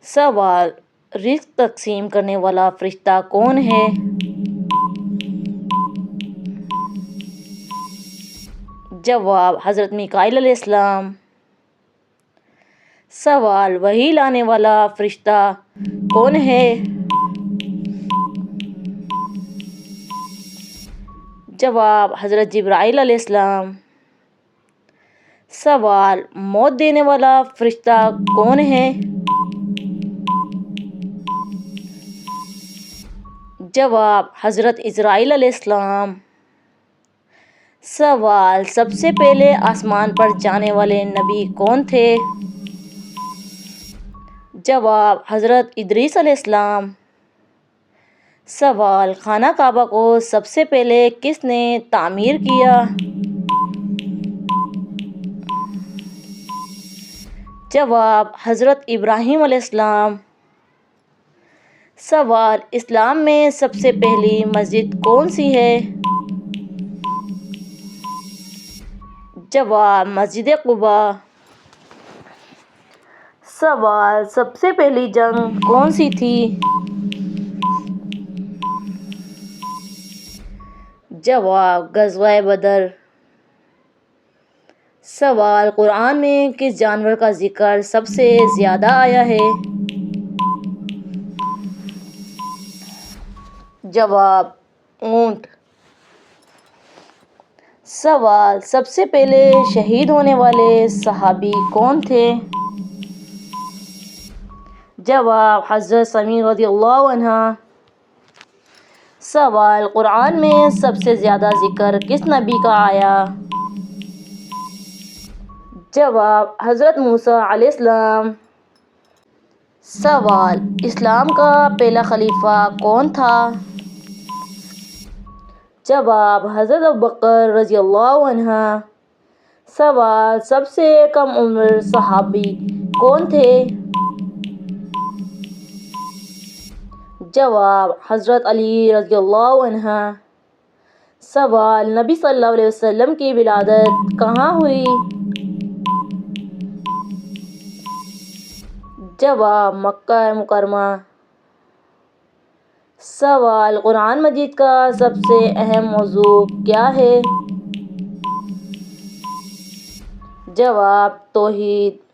سوال: رزق تقسیم کرنے والا فرشتہ کون ہے؟ جواب: حضرت میکائیل علیہ السلام۔ سوال: وحی لانے والا فرشتہ کون ہے؟ جواب: حضرت جبرائیل علیہ السلام۔ سوال: موت دینے والا فرشتہ کون ہے؟ جواب: حضرت اسرائیل علیہ السلام۔ سوال: سب سے پہلے آسمان پر جانے والے نبی کون تھے؟ جواب: حضرت ادریس علیہ السلام۔ سوال: خانہ کعبہ کو سب سے پہلے کس نے تعمیر کیا؟ جواب: حضرت ابراہیم علیہ السلام۔ سوال: اسلام میں سب سے پہلی مسجد کون سی ہے؟ جواب: مسجد قباء۔ سوال: سب سے پہلی جنگ کون سی تھی؟ جواب: غزوہ بدر۔ سوال: قرآن میں کس جانور کا ذکر سب سے زیادہ آیا ہے؟ جواب: اونٹ۔ سوال: سب سے پہلے شہید ہونے والے صحابی کون تھے؟ جواب: حضرت سمیع رضی اللہ عنہ۔ سوال: قرآن میں سب سے زیادہ ذکر کس نبی کا آیا؟ جواب: حضرت موسیٰ علیہ السلام۔ سوال: اسلام کا پہلا خلیفہ کون تھا؟ جواب: حضرت ابوبکر رضی اللہ عنہ۔ سوال: سب سے کم عمر صحابی کون تھے؟ جواب: حضرت علی رضی اللہ عنہ۔ سوال: نبی صلی اللہ علیہ وسلم کی ولادت کہاں ہوئی؟ جواب: مکہ مکرمہ۔ سوال: قرآن مجید کا سب سے اہم موضوع کیا ہے؟ جواب: توحید۔